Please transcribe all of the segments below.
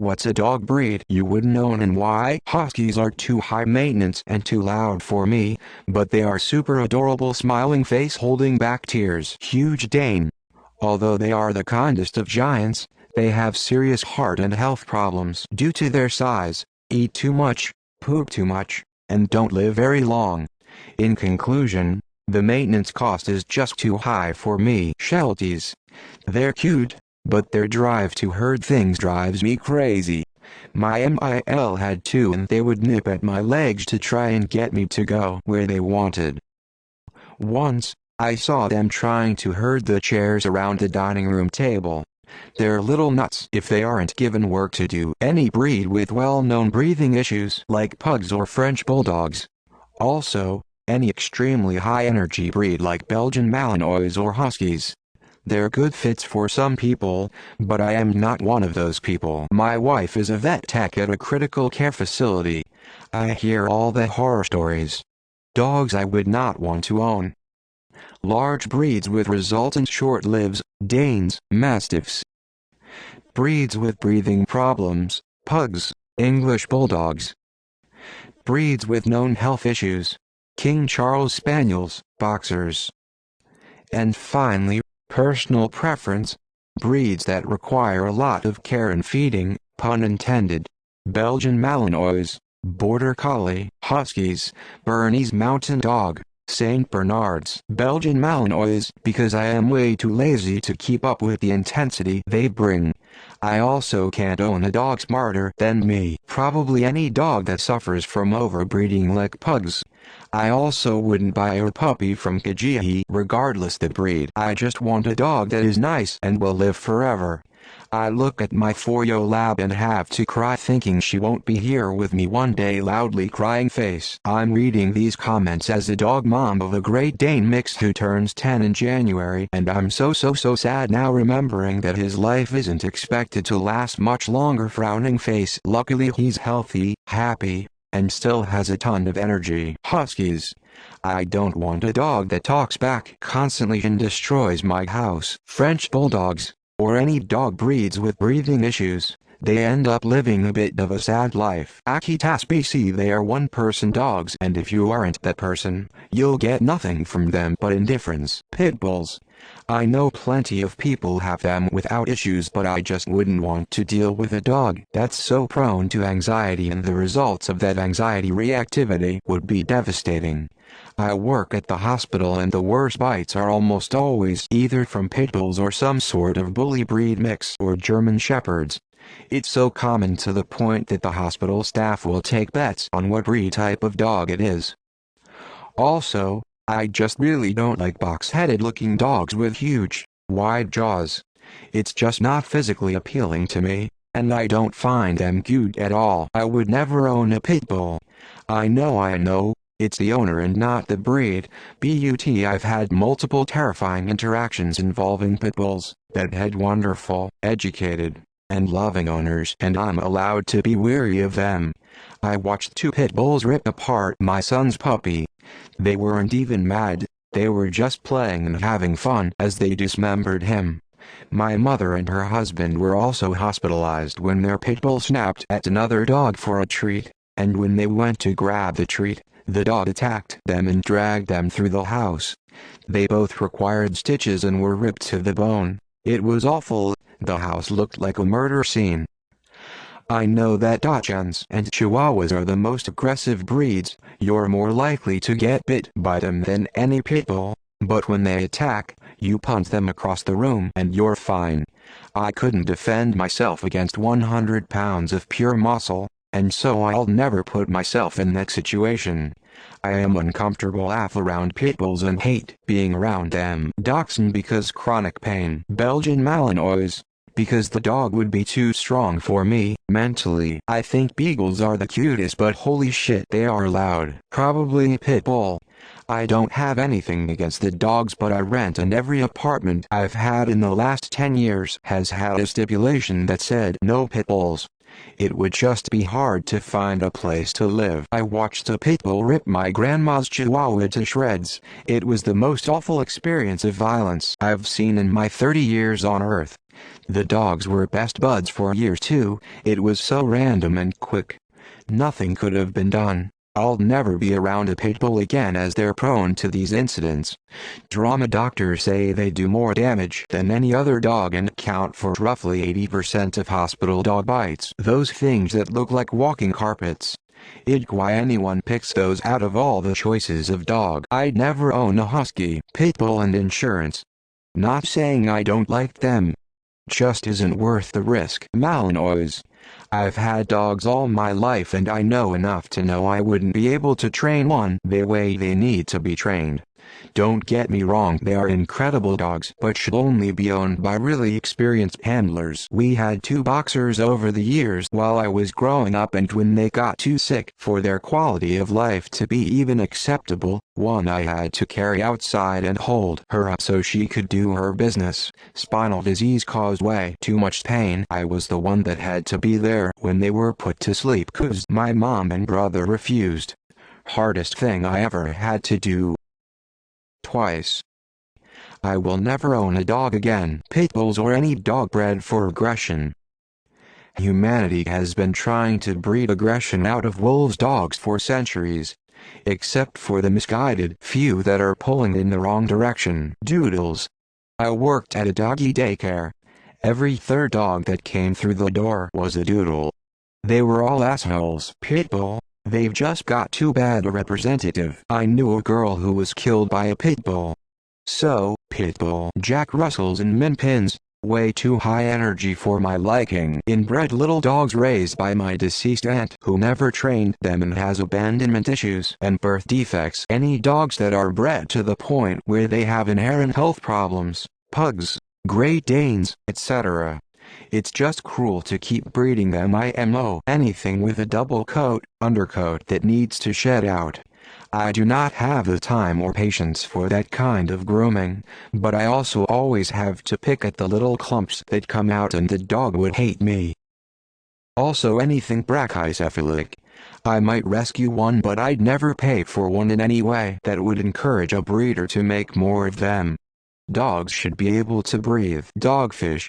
What's a dog breed you wouldn't own and why? Huskies are too high maintenance and too loud for me, but they are super adorable, smiling face holding back tears. Huge Dane. Although they are the kindest of giants, they have serious heart and health problems due to their size, eat too much, poop too much, and don't live very long. In conclusion, the maintenance cost is just too high for me. Shelties. They're cute, but their drive to herd things drives me crazy. My MIL had two and they would nip at my legs to try and get me to go where they wanted. Once, I saw them trying to herd the chairs around the dining room table. They're little nuts if they aren't given work to do. Any breed with well-known breathing issues like pugs or French bulldogs. Also, any extremely high-energy breed like Belgian Malinois or Huskies. They're good fits for some people, but I am not one of those people. My wife is a vet tech at a critical care facility. I hear all the horror stories. Dogs I would not want to own. Large breeds with resultant short lives, Danes, Mastiffs. Breeds with breathing problems, Pugs, English Bulldogs. Breeds with known health issues, King Charles Spaniels, Boxers. And finally, personal preference, breeds that require a lot of care and feeding, pun intended. Belgian Malinois, Border Collie, Huskies, Bernese Mountain Dog, Saint Bernards. Belgian Malinois because I am way too lazy to keep up with the intensity they bring. I also can't own a dog smarter than me. Probably any dog that suffers from overbreeding like pugs. I also wouldn't buy a puppy from Kijiji regardless the breed. I just want a dog that is nice and will live forever. I look at my 4-year-old lab and have to cry thinking she won't be here with me one day, loudly crying face. I'm reading these comments as a dog mom of a Great Dane mix who turns 10 in January, and I'm so sad now remembering that his life isn't expected to last much longer. Frowning face. Luckily he's healthy, happy, and still has a ton of energy. Huskies. I don't want a dog that talks back constantly and destroys my house. French Bulldogs, or any dog breeds with breathing issues, they end up living a bit of a sad life. Akita species. They are one-person dogs, and if you aren't that person, you'll get nothing from them but indifference. Pit Bulls. I know plenty of people have them without issues, but I just wouldn't want to deal with a dog that's so prone to anxiety, and the results of that anxiety reactivity would be devastating. I work at the hospital and the worst bites are almost always either from pit bulls or some sort of bully breed mix or German shepherds. It's so common to the point that the hospital staff will take bets on what breed type of dog it is. Also, I just really don't like box-headed looking dogs with huge, wide jaws. It's just not physically appealing to me, and I don't find them cute at all. I would never own a pit bull. I know. It's the owner and not the breed. But I've had multiple terrifying interactions involving pit bulls that had wonderful, educated, and loving owners, and I'm allowed to be weary of them. I watched 2 pit bulls rip apart my son's puppy. They weren't even mad, they were just playing and having fun as they dismembered him. My mother and her husband were also hospitalized when their pit bull snapped at another dog for a treat, and when they went to grab the treat, the dog attacked them and dragged them through the house. They both required stitches and were ripped to the bone. It was awful. The house looked like a murder scene. I know that Dachshunds and Chihuahuas are the most aggressive breeds. You're more likely to get bit by them than any pit bull, but when they attack, you punt them across the room and you're fine. I couldn't defend myself against 100 pounds of pure muscle, and so I'll never put myself in that situation. I am uncomfortable around pit bulls and hate being around them. Dachshund because chronic pain. Belgian Malinois because the dog would be too strong for me mentally. I think beagles are the cutest, but holy shit they are loud. Probably pit bull. I don't have anything against the dogs, but I rent, and every apartment I've had in the last 10 years has had a stipulation that said no pit bulls. It would just be hard to find a place to live. I watched a pit bull rip my grandma's chihuahua to shreds. It was the most awful experience of violence I've seen in my 30 years on Earth. The dogs were best buds for years too. It was so random and quick. Nothing could have been done. I'll never be around a pit bull again as they're prone to these incidents. Drama doctors say they do more damage than any other dog and account for roughly 80% of hospital dog bites. Those things that look like walking carpets. It's why anyone picks those out of all the choices of dog. I'd never own a husky, pit bull and insurance. Not saying I don't like them. Just isn't worth the risk. Malinois. I've had dogs all my life and I know enough to know I wouldn't be able to train one the way they need to be trained. Don't get me wrong, they are incredible dogs, but should only be owned by really experienced handlers. We had 2 boxers over the years while I was growing up, and when they got too sick for their quality of life to be even acceptable, one I had to carry outside and hold her up so she could do her business. Spinal disease caused way too much pain. I was the one that had to be there when they were put to sleep 'cause my mom and brother refused. Hardest thing I ever had to do. Twice. I will never own a dog again, pit bulls or any dog bred for aggression. Humanity has been trying to breed aggression out of wolves' dogs for centuries, except for the misguided few that are pulling in the wrong direction. Doodles. I worked at a doggy daycare. Every third dog that came through the door was a doodle. They were all assholes. Pit bull. They've just got too bad a representative. I knew a girl who was killed by a pit bull. So, pit bull, Jack Russells and Min Pins, way too high energy for my liking. Inbred little dogs raised by my deceased aunt who never trained them and has abandonment issues and birth defects. Any dogs that are bred to the point where they have inherent health problems, pugs, Great Danes, etc. It's just cruel to keep breeding them. IMO. Anything with a double coat, undercoat that needs to shed out. I do not have the time or patience for that kind of grooming, but I also always have to pick at the little clumps that come out and the dog would hate me. Also anything brachycephalic. I might rescue one, but I'd never pay for one in any way that would encourage a breeder to make more of them. Dogs should be able to breathe. Dogfish.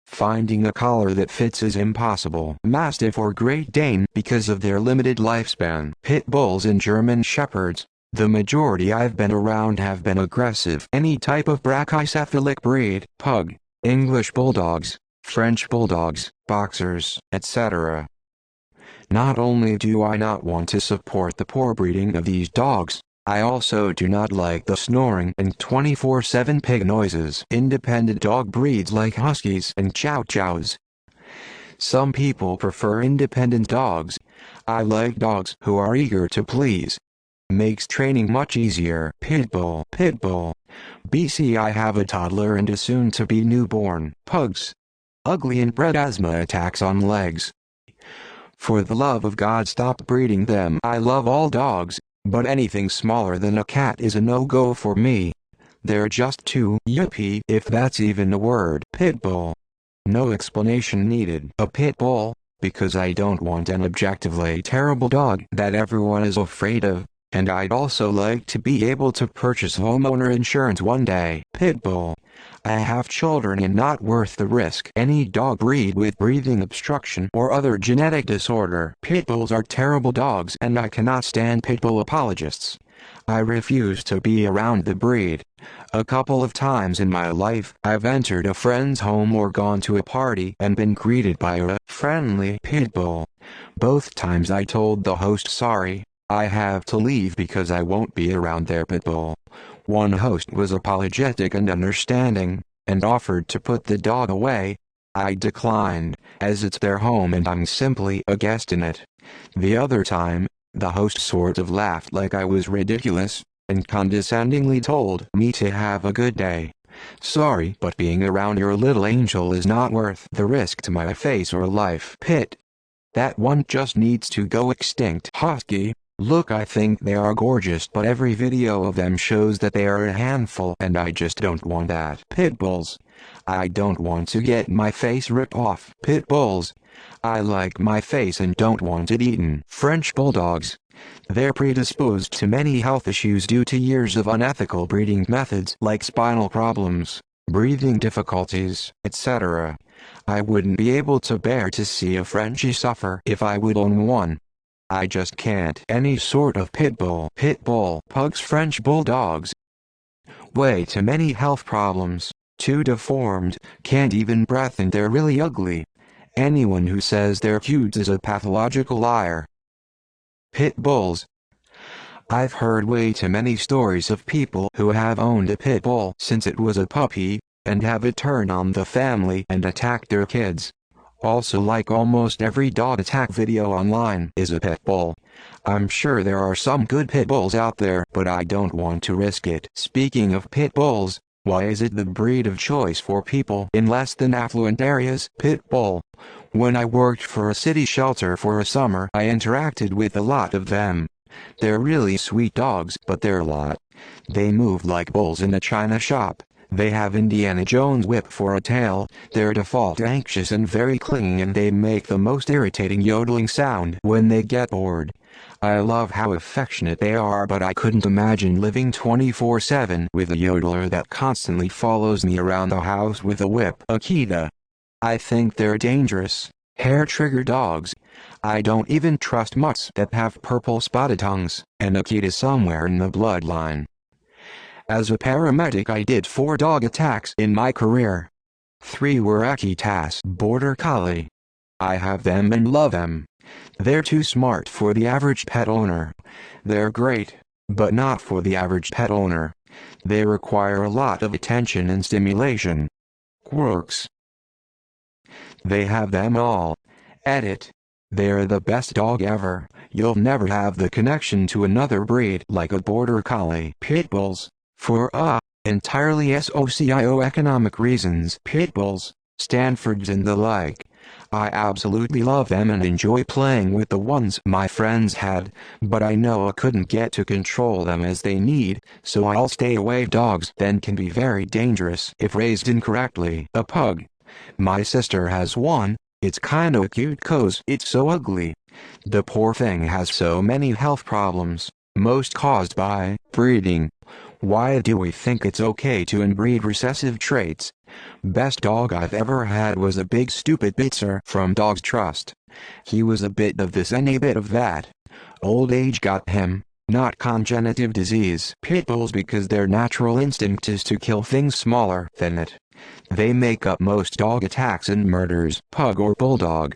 Finding a collar that fits is impossible. Mastiff or Great Dane because of their limited lifespan. Pit bulls and German shepherds. The majority I've been around have been aggressive. Any type of brachycephalic breed, pug, English bulldogs, French bulldogs, boxers, etc. Not only do I not want to support the poor breeding of these dogs, I also do not like the snoring and 24/7 pig noises. Independent dog breeds like huskies and chow chows. Some people prefer independent dogs. I like dogs who are eager to please. Makes training much easier. Pit bull. Pit bull. BC. I have a toddler and a soon-to-be newborn. Pugs. Ugly inbred asthma attacks on legs. For the love of God, stop breeding them. I love all dogs, but anything smaller than a cat is a no-go for me. They're just too yippy, if that's even a word. Pit bull. No explanation needed. A pit bull, because I don't want an objectively terrible dog that everyone is afraid of, and I'd also like to be able to purchase homeowner insurance one day. Pit bull. I have children and not worth the risk. Any dog breed with breathing obstruction or other genetic disorder. Pit bulls are terrible dogs and I cannot stand pit bull apologists. I refuse to be around the breed. A couple of times in my life, I've entered a friend's home or gone to a party and been greeted by a friendly pit bull. Both times I told the host sorry, I have to leave because I won't be around their pit bull. One host was apologetic and understanding, and offered to put the dog away. I declined, as it's their home and I'm simply a guest in it. The other time, the host sort of laughed like I was ridiculous, and condescendingly told me to have a good day. Sorry, but being around your little angel is not worth the risk to my face or life. Pit. That one just needs to go extinct. Husky. Look, I think they are gorgeous, but every video of them shows that they are a handful and I just don't want that. Pit bulls. I don't want to get my face ripped off. Pit bulls. I like my face and don't want it eaten. French bulldogs. They're predisposed to many health issues due to years of unethical breeding methods like spinal problems, breathing difficulties, etc. I wouldn't be able to bear to see a Frenchie suffer if I would own one. I just can't. Any sort of pit bull, pugs, French bulldogs. Way too many health problems, too deformed, can't even breathe and they're really ugly. Anyone who says they're cute is a pathological liar. Pit bulls. I've heard way too many stories of people who have owned a pit bull since it was a puppy, and have it turn on the family and attack their kids. Also, like almost every dog attack video online is a pit bull. I'm sure there are some good pit bulls out there, but I don't want to risk it. Speaking of pit bulls, why is it the breed of choice for people in less than affluent areas? Pit bull. When I worked for a city shelter for a summer, I interacted with a lot of them. They're really sweet dogs, but they're a lot. They move like bulls in a china shop. They have Indiana Jones whip for a tail, they're default anxious and very clingy, and they make the most irritating yodeling sound when they get bored. I love how affectionate they are, but I couldn't imagine living 24/7 with a yodeler that constantly follows me around the house with a whip. Akita. I think they're dangerous, hair-trigger dogs. I don't even trust mutts that have purple spotted tongues, and Akita somewhere in the bloodline. As a paramedic, I did 4 dog attacks in my career. 3 were Akitas Border Collie. I have them and love them. They're too smart for the average pet owner. They're great, but not for the average pet owner. They require a lot of attention and stimulation. Quirks. They have them all. Edit. They're the best dog ever. You'll never have the connection to another breed like a Border Collie. Pit bulls. For entirely socio-economic reasons. Pit bulls, Stanfords and the like. I absolutely love them and enjoy playing with the ones my friends had, but I know I couldn't get to control them as they need, so I'll stay away. Dogs then can be very dangerous if raised incorrectly. A pug. My sister has one. It's kinda cute 'cause it's so ugly. The poor thing has so many health problems, most caused by breeding. Why do we think it's okay to inbreed recessive traits? Best dog I've ever had was a big stupid Bitzer from Dogs Trust. He was a bit of this and a bit of that. Old age got him, not congenitive disease. Pit bulls, because their natural instinct is to kill things smaller than it. They make up most dog attacks and murders. Pug or bulldog.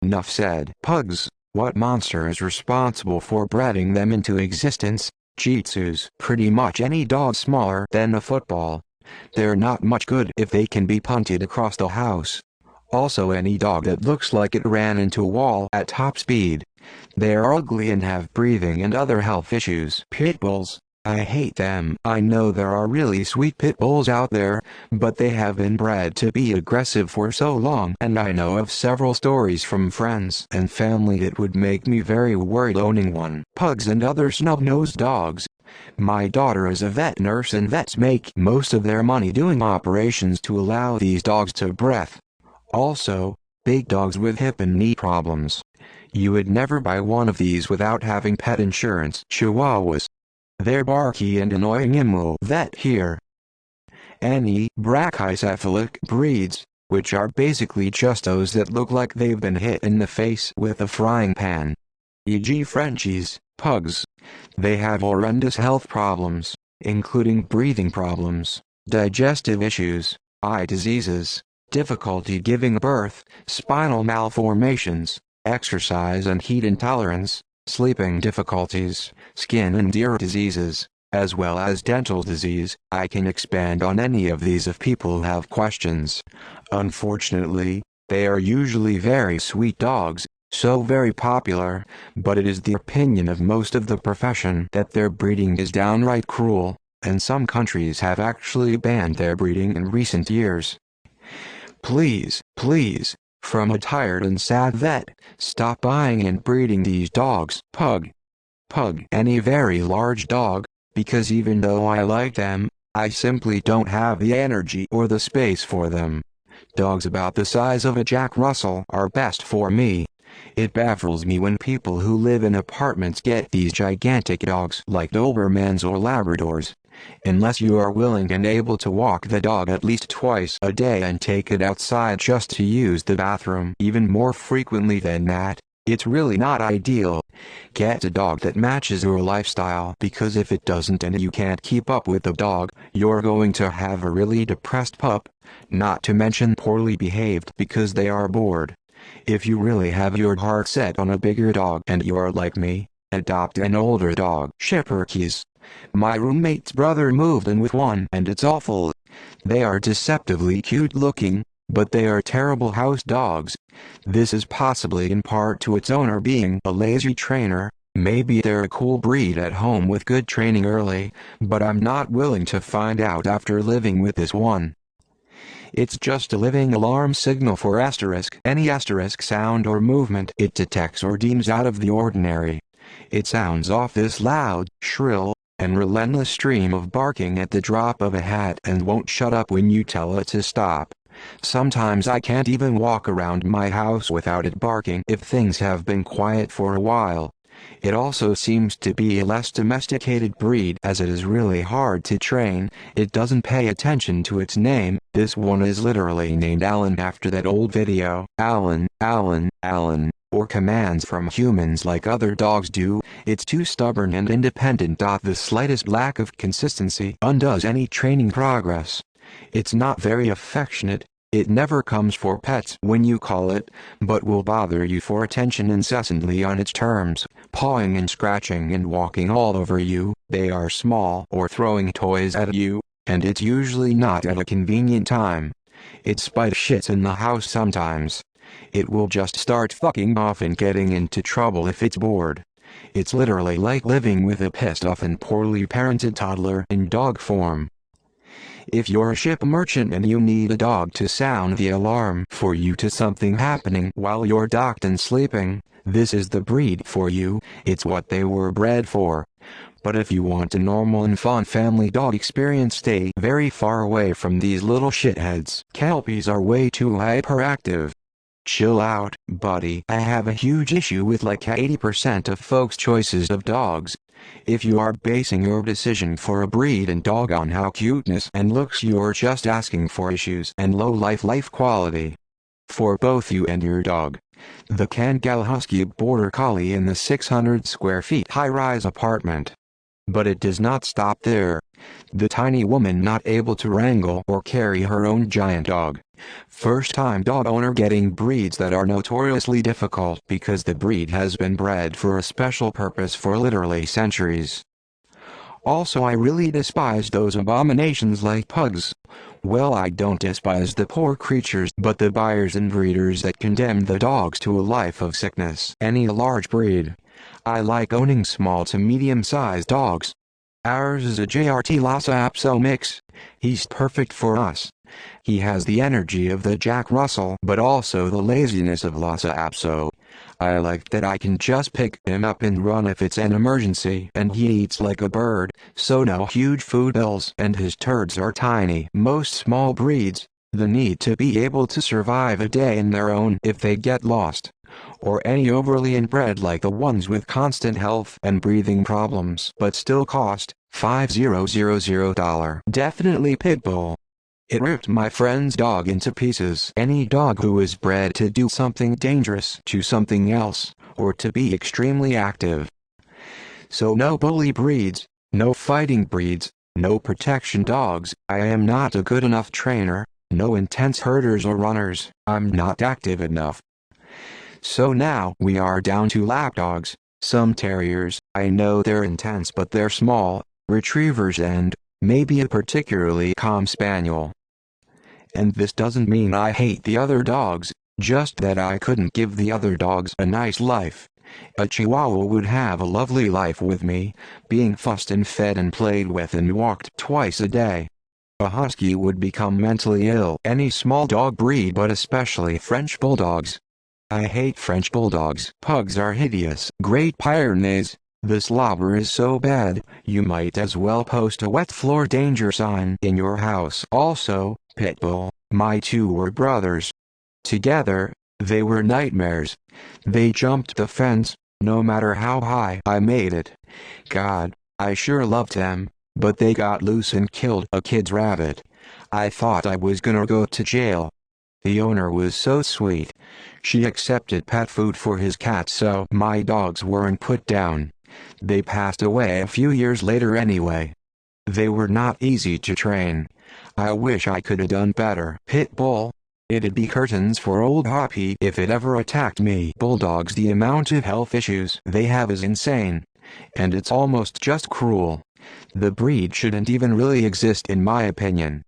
Enough said. Pugs. What monster is responsible for breeding them into existence? Shih Tzus. Pretty much any dog smaller than a football. They're not much good if they can be punted across the house. Also, any dog that looks like it ran into a wall at top speed. They're ugly and have breathing and other health issues. Pit bulls. I hate them. I know there are really sweet pit bulls out there, but they have been bred to be aggressive for so long, and I know of several stories from friends and family that would make me very worried owning one. Pugs and other snub-nosed dogs. My daughter is a vet nurse, and vets make most of their money doing operations to allow these dogs to breathe. Also, big dogs with hip and knee problems. You would never buy one of these without having pet insurance. Chihuahuas. They're barky and annoying. Vet here. Any brachycephalic breeds, which are basically just those that look like they've been hit in the face with a frying pan. E.g. Frenchies, pugs. They have horrendous health problems, including breathing problems, digestive issues, eye diseases, difficulty giving birth, spinal malformations, exercise and heat intolerance, sleeping difficulties, skin and ear diseases, as well as dental disease. I can expand on any of these if people have questions. Unfortunately, they are usually very sweet dogs, so very popular, but it is the opinion of most of the profession that their breeding is downright cruel, and some countries have actually banned their breeding in recent years. Please, from a tired and sad vet, stop buying and breeding these dogs. Pug. Any very large dog, because even though I like them, I simply don't have the energy or the space for them. Dogs about the size of a Jack Russell are best for me. It baffles me when people who live in apartments get these gigantic dogs like Dobermans or Labradors. Unless you are willing and able to walk the dog at least twice a day and take it outside just to use the bathroom even more frequently than that, it's really not ideal. Get a dog that matches your lifestyle, because if it doesn't and you can't keep up with the dog, you're going to have a really depressed pup, not to mention poorly behaved because they are bored. If you really have your heart set on a bigger dog and you are like me, adopt an older dog. Schipperkes. My roommate's brother moved in with one and it's awful. They are deceptively cute looking, but they are terrible house dogs. This is possibly in part to its owner being a lazy trainer. Maybe they're a cool breed at home with good training early, but I'm not willing to find out after living with this one. It's just a living alarm signal for any asterisk sound or movement it detects or deems out of the ordinary. It sounds off this loud, shrill, and relentless stream of barking at the drop of a hat and won't shut up when you tell it to stop. Sometimes I can't even walk around my house without it barking if things have been quiet for a while. It also seems to be a less domesticated breed as it is really hard to train. It doesn't pay attention to its name. This one is literally named Alan after that old video, Alan, Alan, Alan, or commands from humans like other dogs do. It's too stubborn and independent. The slightest lack of consistency undoes any training progress. It's not very affectionate. It never comes for pets when you call it, but will bother you for attention incessantly on its terms, pawing and scratching and walking all over you. They are small or throwing toys at you, and it's usually not at a convenient time. It spite shits in the house sometimes. It will just start fucking off and getting into trouble if it's bored. It's literally like living with a pissed off and poorly parented toddler in dog form. If you're a ship merchant and you need a dog to sound the alarm for you to something happening while you're docked and sleeping, this is the breed for you. It's what they were bred for. But if you want a normal and fun family dog experience, stay very far away from these little shitheads. Kelpies are way too hyperactive. Chill out, buddy. I have a huge issue with like 80% of folks' choices of dogs. If you are basing your decision for a breed and dog on how cuteness and looks, you're just asking for issues and low life quality. For both you and your dog. The Kangal Husky Border Collie in the 600 square feet high-rise apartment. But it does not stop there. The tiny woman not able to wrangle or carry her own giant dog. First-time dog owner getting breeds that are notoriously difficult because the breed has been bred for a special purpose for literally centuries. Also, I really despise those abominations like pugs. Well, I don't despise the poor creatures, but the buyers and breeders that condemn the dogs to a life of sickness. Any large breed. I like owning small to medium-sized dogs. Ours is a JRT Lhasa Apso mix. He's perfect for us. He has the energy of the Jack Russell but also the laziness of Lhasa Apso. I like that I can just pick him up and run if it's an emergency, and he eats like a bird, so no huge food bills, and his turds are tiny. Most small breeds, the need to be able to survive a day in their own if they get lost. Or any overly inbred like the ones with constant health and breathing problems but still cost $5,000. Definitely Pitbull. It ripped my friend's dog into pieces. Any dog who is bred to do something dangerous to something else, or to be extremely active. So no bully breeds, no fighting breeds, no protection dogs. I am not a good enough trainer, no intense herders or runners. I'm not active enough. So now we are down to lapdogs, some terriers. I know they're intense but they're small, retrievers, and maybe a particularly calm spaniel. And this doesn't mean I hate the other dogs, just that I couldn't give the other dogs a nice life. A Chihuahua would have a lovely life with me, being fussed and fed and played with and walked twice a day. A Husky would become mentally ill. Any small dog breed, but especially French Bulldogs. I hate French Bulldogs. Pugs are hideous. Great Pyrenees. The slobber is so bad, you might as well post a wet floor danger sign in your house. Also, Pitbull. My two were brothers. Together, they were nightmares. They jumped the fence, no matter how high I made it. God, I sure loved them, but they got loose and killed a kid's rabbit. I thought I was gonna go to jail. The owner was so sweet. She accepted pet food for his cat so my dogs weren't put down. They passed away a few years later anyway. They were not easy to train. I wish I could have done better. Pit bull. It'd be curtains for old Hoppy if it ever attacked me. Bulldogs, the amount of health issues they have is insane. And it's almost just cruel. The breed shouldn't even really exist in my opinion.